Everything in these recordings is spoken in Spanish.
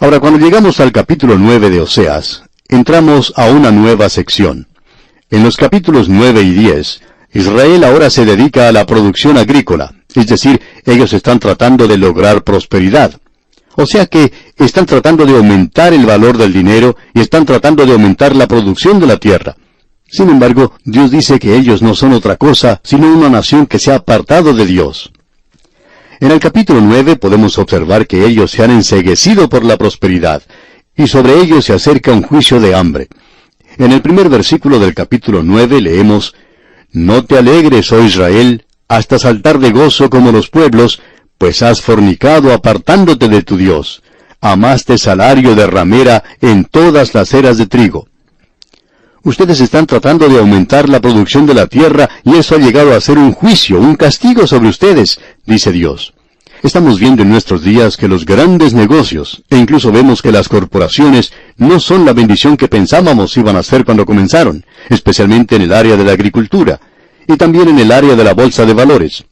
Ahora, cuando llegamos al capítulo 9 de Oseas, entramos a una nueva sección. En los capítulos 9 y 10, Israel ahora se dedica a la producción agrícola, es decir, ellos están tratando de lograr prosperidad. O sea que están tratando de aumentar el valor del dinero y están tratando de aumentar la producción de la tierra. Sin embargo, Dios dice que ellos no son otra cosa sino una nación que se ha apartado de Dios. En el capítulo 9 podemos observar que ellos se han enceguecido por la prosperidad, y sobre ellos se acerca un juicio de hambre. En el primer versículo del capítulo 9 leemos: «No te alegres, oh Israel, hasta saltar de gozo como los pueblos, pues has fornicado apartándote de tu Dios. Amaste salario de ramera en todas las eras de trigo». Ustedes están tratando de aumentar la producción de la tierra y eso ha llegado a ser un juicio, un castigo sobre ustedes, dice Dios. Estamos viendo en nuestros días que los grandes negocios, e incluso vemos que las corporaciones, no son la bendición que pensábamos iban a ser cuando comenzaron, especialmente en el área de la agricultura, y también en el área de la bolsa de valores.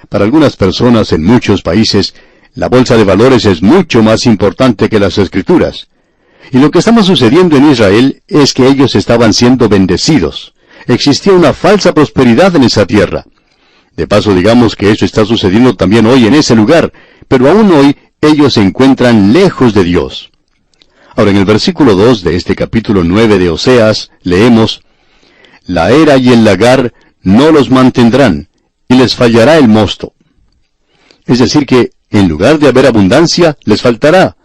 Para algunas personas en muchos países, la bolsa de valores es mucho más importante que las escrituras. Y lo que estaba sucediendo en Israel es que ellos estaban siendo bendecidos. Existía una falsa prosperidad en esa tierra. De paso, digamos que eso está sucediendo también hoy en ese lugar, pero aún hoy ellos se encuentran lejos de Dios. Ahora, en el versículo 2 de este capítulo 9 de Oseas, leemos: «La era y el lagar no los mantendrán, y les fallará el mosto». Es decir que, en lugar de haber abundancia, les faltará.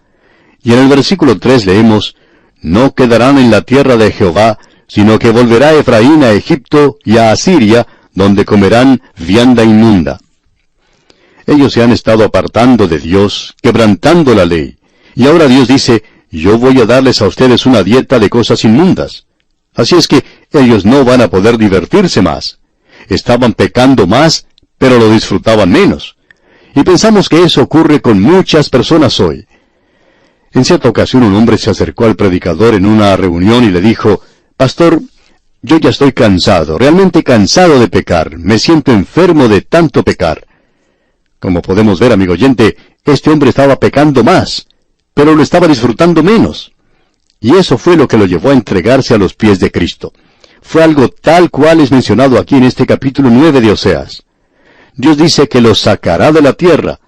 Y en el versículo 3 leemos: «No quedarán en la tierra de Jehová, sino que volverá Efraín a Egipto y a Asiria, donde comerán vianda inmunda». Ellos se han estado apartando de Dios, quebrantando la ley. Y ahora Dios dice: «Yo voy a darles a ustedes una dieta de cosas inmundas». Así es que ellos no van a poder divertirse más. Estaban pecando más, pero lo disfrutaban menos. Y pensamos que eso ocurre con muchas personas hoy. En cierta ocasión un hombre se acercó al predicador en una reunión y le dijo: «Pastor, yo ya estoy cansado, realmente cansado de pecar, me siento enfermo de tanto pecar». Como podemos ver, amigo oyente, este hombre estaba pecando más, pero lo estaba disfrutando menos. Y eso fue lo que lo llevó a entregarse a los pies de Cristo. Fue algo tal cual es mencionado aquí en este capítulo 9 de Oseas. Dios dice que los sacará de la tierra.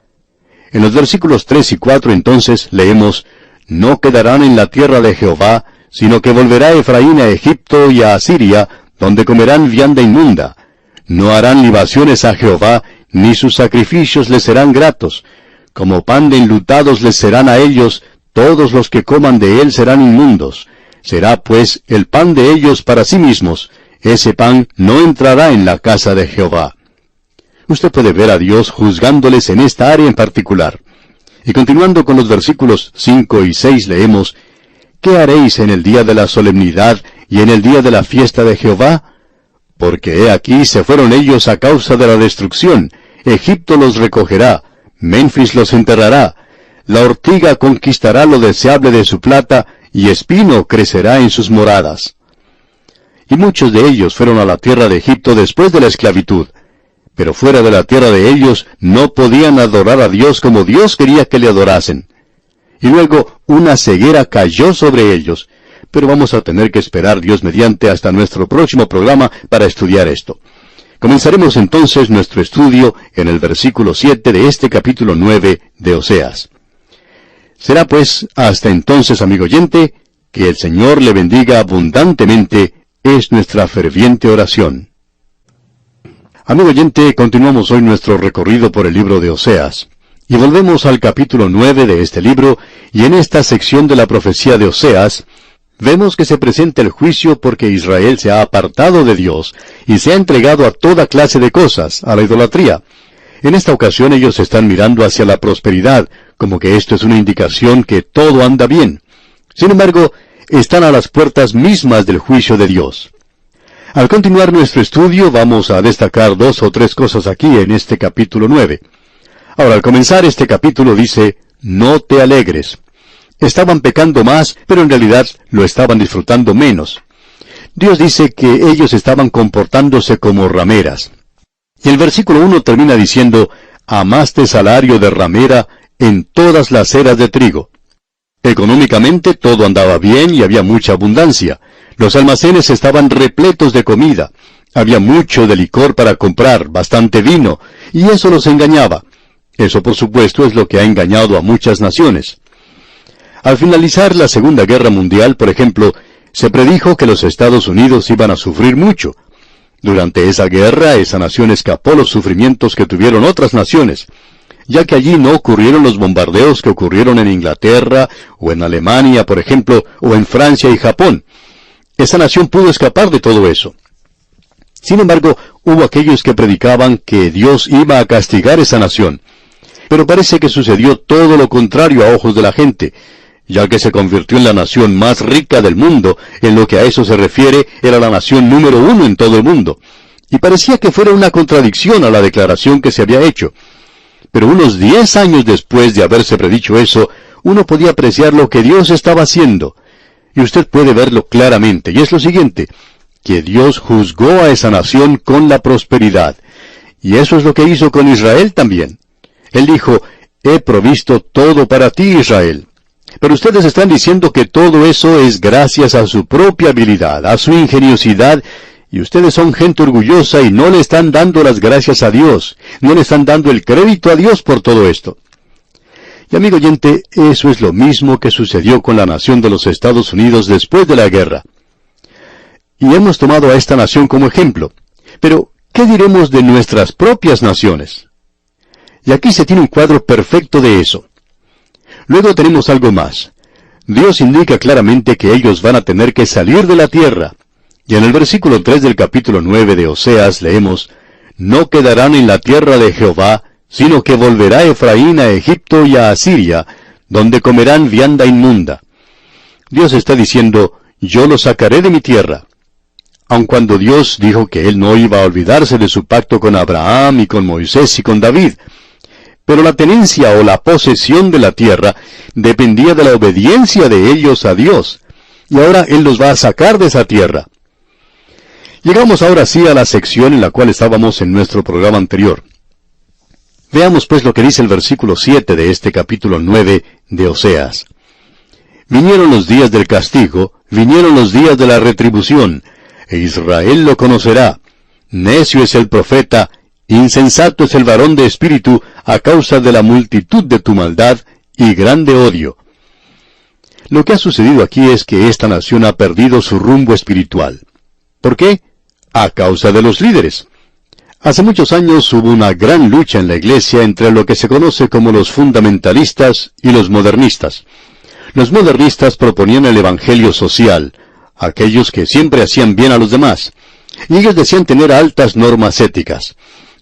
En los versículos 3 y 4 entonces leemos: «No quedarán en la tierra de Jehová, sino que volverá Efraín a Egipto y a Asiria, donde comerán vianda inmunda. No harán libaciones a Jehová, ni sus sacrificios les serán gratos. Como pan de enlutados les serán a ellos, todos los que coman de él serán inmundos. Será pues el pan de ellos para sí mismos, ese pan no entrará en la casa de Jehová». Usted puede ver a Dios juzgándoles en esta área en particular. Y continuando con los versículos 5 y 6 leemos: «¿Qué haréis en el día de la solemnidad y en el día de la fiesta de Jehová? Porque he aquí se fueron ellos a causa de la destrucción. Egipto los recogerá, Memphis los enterrará. La ortiga conquistará lo deseable de su plata, y espino crecerá en sus moradas». Y muchos de ellos fueron a la tierra de Egipto después de la esclavitud. Pero fuera de la tierra de ellos no podían adorar a Dios como Dios quería que le adorasen. Y luego una ceguera cayó sobre ellos. Pero vamos a tener que esperar, Dios mediante, hasta nuestro próximo programa para estudiar esto. Comenzaremos entonces nuestro estudio en el versículo 7 de este capítulo 9 de Oseas. Será pues hasta entonces, amigo oyente, que el Señor le bendiga abundantemente, es nuestra ferviente oración. Amigo oyente, continuamos hoy nuestro recorrido por el libro de Oseas. Y volvemos al capítulo 9 de este libro, y en esta sección de la profecía de Oseas, vemos que se presenta el juicio porque Israel se ha apartado de Dios, y se ha entregado a toda clase de cosas, a la idolatría. En esta ocasión ellos están mirando hacia la prosperidad, como que esto es una indicación que todo anda bien. Sin embargo, están a las puertas mismas del juicio de Dios. Al continuar nuestro estudio, vamos a destacar 2 o 3 cosas aquí en este capítulo 9. Ahora, al comenzar este capítulo dice: «No te alegres». Estaban pecando más, pero en realidad lo estaban disfrutando menos. Dios dice que ellos estaban comportándose como rameras. Y el versículo 1 termina diciendo: «Amaste salario de ramera en todas las eras de trigo». Económicamente todo andaba bien y había mucha abundancia. Los almacenes estaban repletos de comida. Había mucho de licor para comprar, bastante vino, y eso los engañaba. Eso, por supuesto, es lo que ha engañado a muchas naciones. Al finalizar la Segunda Guerra Mundial, por ejemplo, se predijo que los Estados Unidos iban a sufrir mucho. Durante esa guerra, esa nación escapó los sufrimientos que tuvieron otras naciones, ya que allí no ocurrieron los bombardeos que ocurrieron en Inglaterra, o en Alemania, por ejemplo, o en Francia y Japón. Esa nación pudo escapar de todo eso. Sin embargo, hubo aquellos que predicaban que Dios iba a castigar esa nación. Pero parece que sucedió todo lo contrario a ojos de la gente, ya que se convirtió en la nación más rica del mundo. En lo que a eso se refiere, era la nación número 1 en todo el mundo. Y parecía que fuera una contradicción a la declaración que se había hecho. Pero unos 10 años después de haberse predicho eso, uno podía apreciar lo que Dios estaba haciendo. Y usted puede verlo claramente, y es lo siguiente, que Dios juzgó a esa nación con la prosperidad. Y eso es lo que hizo con Israel también. Él dijo, he provisto todo para ti, Israel. Pero ustedes están diciendo que todo eso es gracias a su propia habilidad, a su ingeniosidad, y ustedes son gente orgullosa y no le están dando las gracias a Dios, no le están dando el crédito a Dios por todo esto. Y amigo oyente, eso es lo mismo que sucedió con la nación de los Estados Unidos después de la guerra. Y hemos tomado a esta nación como ejemplo. Pero, ¿qué diremos de nuestras propias naciones? Y aquí se tiene un cuadro perfecto de eso. Luego tenemos algo más. Dios indica claramente que ellos van a tener que salir de la tierra. Y en el versículo 3 del capítulo 9 de Oseas leemos, no quedarán en la tierra de Jehová, sino que volverá Efraín a Egipto y a Asiria, donde comerán vianda inmunda. Dios está diciendo, yo los sacaré de mi tierra. Aun cuando Dios dijo que Él no iba a olvidarse de su pacto con Abraham y con Moisés y con David. Pero la tenencia o la posesión de la tierra dependía de la obediencia de ellos a Dios. Y ahora Él los va a sacar de esa tierra. Llegamos ahora sí a la sección en la cual estábamos en nuestro programa anterior. Veamos pues lo que dice el versículo 7 de este capítulo 9 de Oseas. Vinieron los días del castigo, vinieron los días de la retribución, e Israel lo conocerá. Necio es el profeta, insensato es el varón de espíritu, a causa de la multitud de tu maldad y grande odio. Lo que ha sucedido aquí es que esta nación ha perdido su rumbo espiritual. ¿Por qué? A causa de los líderes. Hace muchos años hubo una gran lucha en la iglesia entre lo que se conoce como los fundamentalistas y los modernistas. Los modernistas proponían el evangelio social, aquellos que siempre hacían bien a los demás, y ellos decían tener altas normas éticas.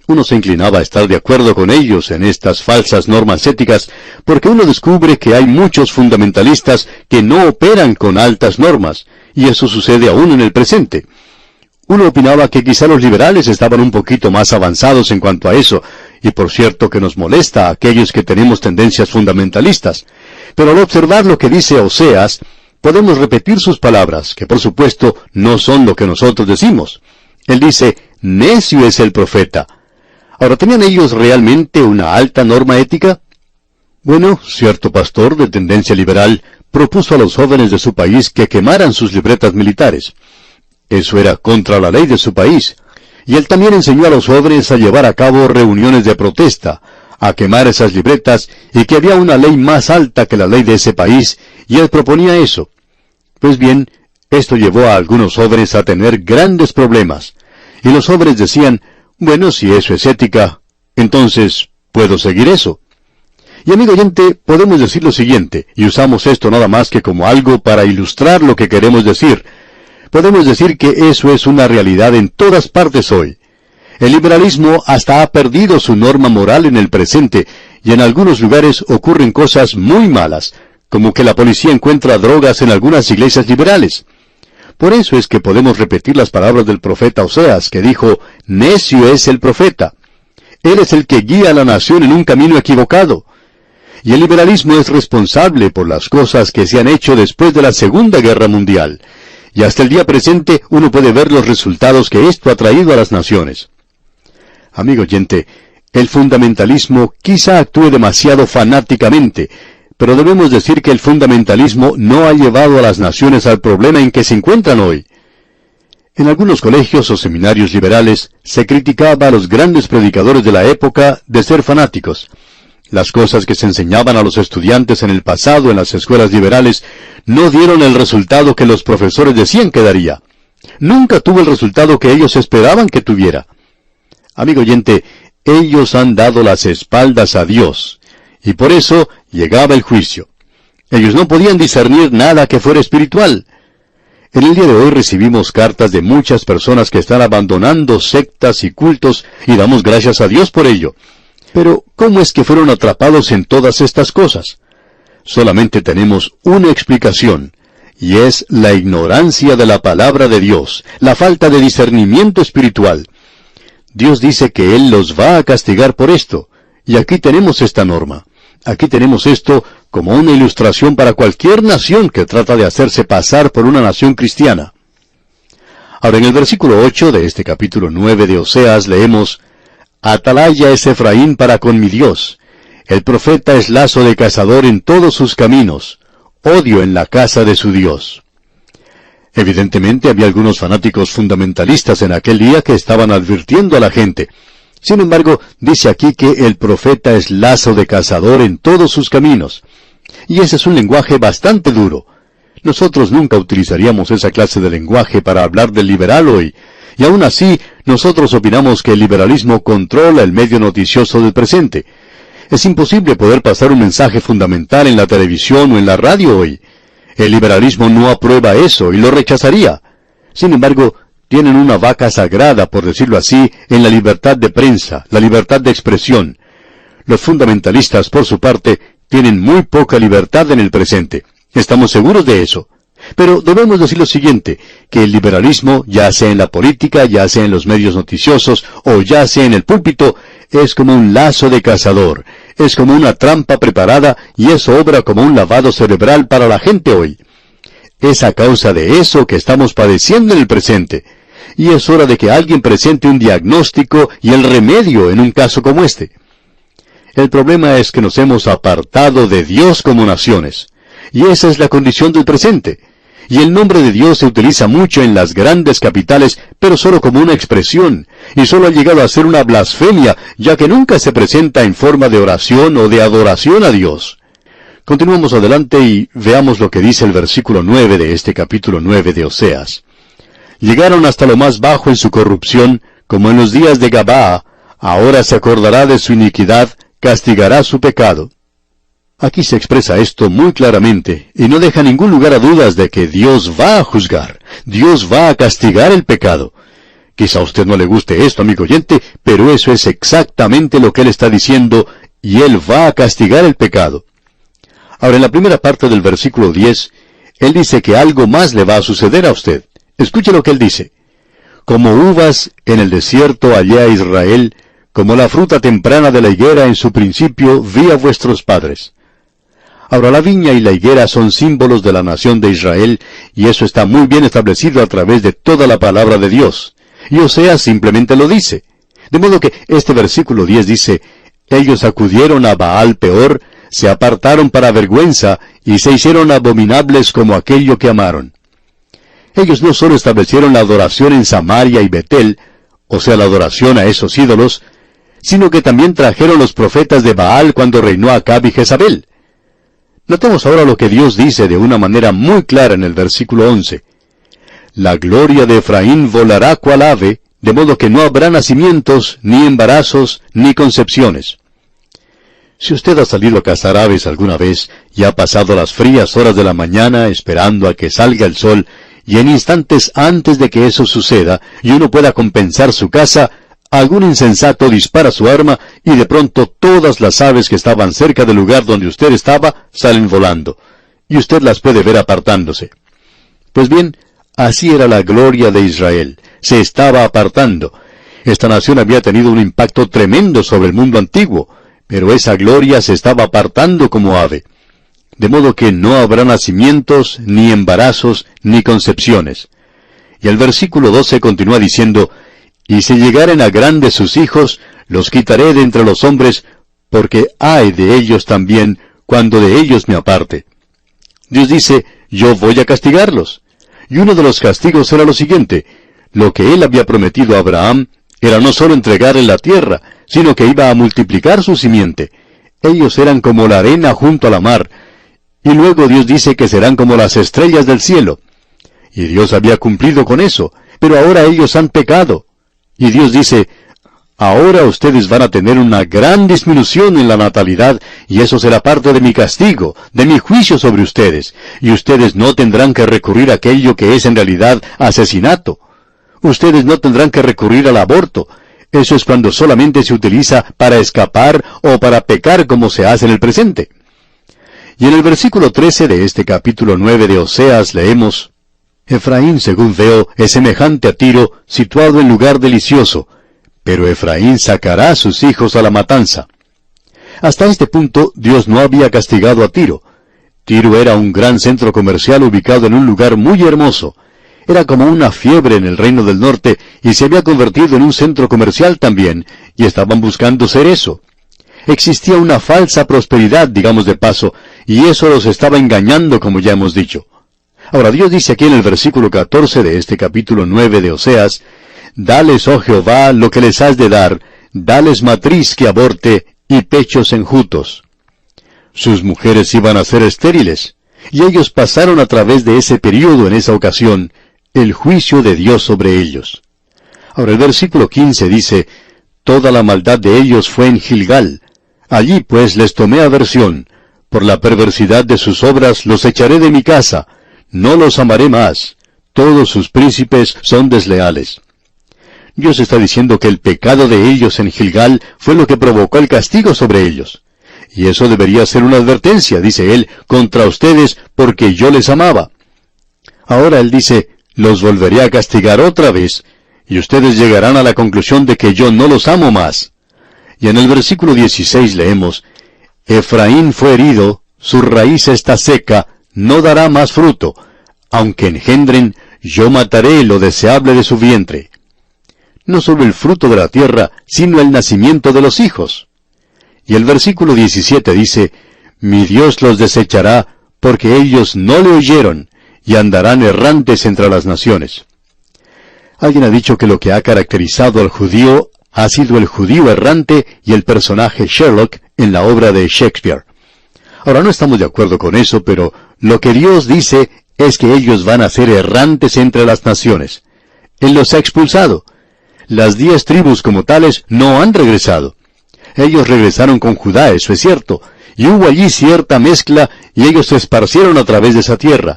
Uno se inclinaba a estar de acuerdo con ellos en estas falsas normas éticas, porque uno descubre que hay muchos fundamentalistas que no operan con altas normas, y eso sucede aún en el presente. Uno opinaba que quizá los liberales estaban un poquito más avanzados en cuanto a eso, y por cierto que nos molesta a aquellos que tenemos tendencias fundamentalistas. Pero al observar lo que dice Oseas, podemos repetir sus palabras, que por supuesto no son lo que nosotros decimos. Él dice, necio es el profeta. Ahora, ¿tenían ellos realmente una alta norma ética? Bueno, cierto pastor de tendencia liberal propuso a los jóvenes de su país que quemaran sus libretas militares. Eso era contra la ley de su país. Y él también enseñó a los jóvenes a llevar a cabo reuniones de protesta, a quemar esas libretas, y que había una ley más alta que la ley de ese país, y él proponía eso. Pues bien, esto llevó a algunos jóvenes a tener grandes problemas. Y los jóvenes decían, bueno, si eso es ética, entonces puedo seguir eso. Y amigo oyente, podemos decir lo siguiente, y usamos esto nada más que como algo para ilustrar lo que queremos decir. Podemos decir que eso es una realidad en todas partes hoy. El liberalismo hasta ha perdido su norma moral en el presente, y en algunos lugares ocurren cosas muy malas, como que la policía encuentra drogas en algunas iglesias liberales. Por eso es que podemos repetir las palabras del profeta Oseas, que dijo, necio es el profeta. Él es el que guía a la nación en un camino equivocado. Y el liberalismo es responsable por las cosas que se han hecho después de la Segunda Guerra Mundial. Y hasta el día presente uno puede ver los resultados que esto ha traído a las naciones. Amigo oyente, el fundamentalismo quizá actúe demasiado fanáticamente, Pero debemos decir que el fundamentalismo no ha llevado a las naciones al problema en que se encuentran hoy. En algunos colegios o seminarios liberales se criticaba a los grandes predicadores de la época de ser fanáticos. Las cosas que se enseñaban a los estudiantes en el pasado en las escuelas liberales no dieron el resultado que los profesores decían que daría. Nunca tuvo el resultado que ellos esperaban que tuviera. Amigo oyente, ellos han dado las espaldas a Dios, y por eso llegaba el juicio. Ellos no podían discernir nada que fuera espiritual. En el día de hoy recibimos cartas de muchas personas que están abandonando sectas y cultos, y damos gracias a Dios por ello. Pero, ¿cómo es que fueron atrapados en todas estas cosas? Solamente tenemos una explicación, y es la ignorancia de la palabra de Dios, la falta de discernimiento espiritual. Dios dice que Él los va a castigar por esto, y aquí tenemos esta norma. Aquí tenemos esto como una ilustración para cualquier nación que trata de hacerse pasar por una nación cristiana. Ahora, en el versículo 8 de este capítulo 9 de Oseas leemos: Atalaya es Efraín para con mi Dios. El profeta es lazo de cazador en todos sus caminos. Odio en la casa de su Dios. Evidentemente había algunos fanáticos fundamentalistas en aquel día que estaban advirtiendo a la gente. Sin embargo, dice aquí que el profeta es lazo de cazador en todos sus caminos. Y ese es un lenguaje bastante duro. Nosotros nunca utilizaríamos esa clase de lenguaje para hablar del liberal hoy. Y aún así, nosotros opinamos que el liberalismo controla el medio noticioso del presente. Es imposible poder pasar un mensaje fundamental en la televisión o en la radio hoy. El liberalismo no aprueba eso y lo rechazaría. Sin embargo, tienen una vaca sagrada, por decirlo así, en la libertad de prensa, la libertad de expresión. Los fundamentalistas, por su parte, tienen muy poca libertad en el presente. Estamos seguros de eso. Pero debemos decir lo siguiente, que el liberalismo, ya sea en la política, ya sea en los medios noticiosos, o ya sea en el púlpito, es como un lazo de cazador, es como una trampa preparada, y eso obra como un lavado cerebral para la gente hoy. Es a causa de eso que estamos padeciendo en el presente. Y es hora de que alguien presente un diagnóstico y el remedio en un caso como este. El problema es que nos hemos apartado de Dios como naciones. Y esa es la condición del presente. Y el nombre de Dios se utiliza mucho en las grandes capitales, pero solo como una expresión, y solo ha llegado a ser una blasfemia, ya que nunca se presenta en forma de oración o de adoración a Dios. Continuamos adelante y veamos lo que dice el versículo 9 de este capítulo 9 de Oseas. Llegaron hasta lo más bajo en su corrupción, como en los días de Gabaa. Ahora se acordará de su iniquidad, castigará su pecado. Aquí se expresa esto muy claramente, y no deja ningún lugar a dudas de que Dios va a juzgar, Dios va a castigar el pecado. Quizá a usted no le guste esto, amigo oyente, pero eso es exactamente lo que Él está diciendo, y Él va a castigar el pecado. Ahora, en la primera parte del versículo 10, Él dice que algo más le va a suceder a usted. Escuche lo que Él dice. Como uvas en el desierto hallé a Israel, como la fruta temprana de la higuera en su principio vi a vuestros padres. Ahora, la viña y la higuera son símbolos de la nación de Israel, y eso está muy bien establecido a través de toda la palabra de Dios. Y Oseas simplemente lo dice. De modo que este versículo 10 dice: ellos acudieron a Baal Peor, se apartaron para vergüenza, y se hicieron abominables como aquello que amaron. Ellos no solo establecieron la adoración en Samaria y Betel, o sea, la adoración a esos ídolos, sino que también trajeron los profetas de Baal cuando reinó Acab y Jezabel. Notemos ahora lo que Dios dice de una manera muy clara en el versículo 11. La gloria de Efraín volará cual ave, de modo que no habrá nacimientos, ni embarazos, ni concepciones. Si usted ha salido a cazar aves alguna vez y ha pasado las frías horas de la mañana esperando a que salga el sol, y en instantes antes de que eso suceda y uno pueda compensar su caza, algún insensato dispara su arma y de pronto todas las aves que estaban cerca del lugar donde usted estaba salen volando, y usted las puede ver apartándose. Pues bien, así era la gloria de Israel, se estaba apartando. Esta nación había tenido un impacto tremendo sobre el mundo antiguo, pero esa gloria se estaba apartando como ave. De modo que no habrá nacimientos, ni embarazos, ni concepciones. Y el versículo 12 continúa diciendo: y si llegaren a grandes sus hijos, los quitaré de entre los hombres, porque ay de ellos también, cuando de ellos me aparte. Dios dice, yo voy a castigarlos. Y uno de los castigos era lo siguiente: lo que Él había prometido a Abraham era no solo entregarle la tierra, sino que iba a multiplicar su simiente. Ellos eran como la arena junto a la mar. Y luego Dios dice que serán como las estrellas del cielo. Y Dios había cumplido con eso, pero ahora ellos han pecado. Y Dios dice, ahora ustedes van a tener una gran disminución en la natalidad, y eso será parte de mi castigo, de mi juicio sobre ustedes, y ustedes no tendrán que recurrir a aquello que es en realidad asesinato. Ustedes no tendrán que recurrir al aborto. Eso es cuando solamente se utiliza para escapar o para pecar como se hace en el presente. Y en el versículo 13 de este capítulo 9 de Oseas leemos, Efraín, según veo, es semejante a Tiro, situado en lugar delicioso, pero Efraín sacará a sus hijos a la matanza. Hasta este punto Dios no había castigado a Tiro. Tiro era un gran centro comercial ubicado en un lugar muy hermoso. Era como una fiebre en el reino del norte y se había convertido en un centro comercial también, y estaban buscando ser eso. Existía una falsa prosperidad, digamos de paso, y eso los estaba engañando, como ya hemos dicho. Ahora Dios dice aquí en el versículo 14 de este capítulo 9 de Oseas, Dales, oh Jehová, lo que les has de dar, dales matriz que aborte y pechos enjutos. Sus mujeres iban a ser estériles, y ellos pasaron a través de ese período en esa ocasión, el juicio de Dios sobre ellos. Ahora el versículo 15 dice, Toda la maldad de ellos fue en Gilgal. Allí pues les tomé aversión. Por la perversidad de sus obras los echaré de mi casa. No los amaré más. Todos sus príncipes son desleales. Dios está diciendo que el pecado de ellos en Gilgal fue lo que provocó el castigo sobre ellos. Y eso debería ser una advertencia, dice Él, contra ustedes, porque yo les amaba. Ahora Él dice, los volveré a castigar otra vez, y ustedes llegarán a la conclusión de que yo no los amo más. Y en el versículo 16 leemos, Efraín fue herido, su raíz está seca, no dará más fruto. Aunque engendren, yo mataré lo deseable de su vientre. No solo el fruto de la tierra, sino el nacimiento de los hijos. Y el versículo 17 dice, Mi Dios los desechará, porque ellos no le oyeron, y andarán errantes entre las naciones. Alguien ha dicho que lo que ha caracterizado al judío ha sido el judío errante y el personaje Sherlock en la obra de Shakespeare. Ahora no estamos de acuerdo con eso, pero lo que Dios dice es que ellos van a ser errantes entre las naciones. Él los ha expulsado. Las 10 tribus como tales no han regresado. Ellos regresaron con Judá, eso es cierto, y hubo allí cierta mezcla y ellos se esparcieron a través de esa tierra.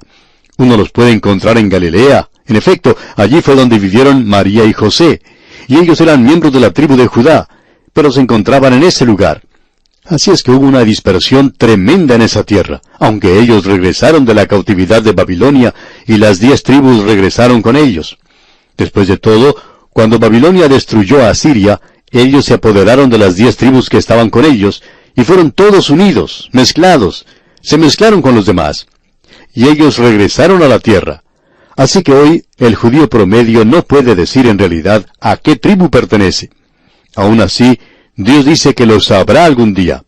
Uno los puede encontrar en Galilea. En efecto, allí fue donde vivieron María y José, y ellos eran miembros de la tribu de Judá, pero se encontraban en ese lugar. Así es que hubo una dispersión tremenda en esa tierra, aunque ellos regresaron de la cautividad de Babilonia, y las 10 tribus regresaron con ellos. Después de todo, cuando Babilonia destruyó a Asiria, ellos se apoderaron de las 10 tribus que estaban con ellos, y fueron todos unidos, mezclados, se mezclaron con los demás. Y ellos regresaron a la tierra. Así que hoy el judío promedio no puede decir en realidad a qué tribu pertenece. Aún así, Dios dice que lo sabrá algún día.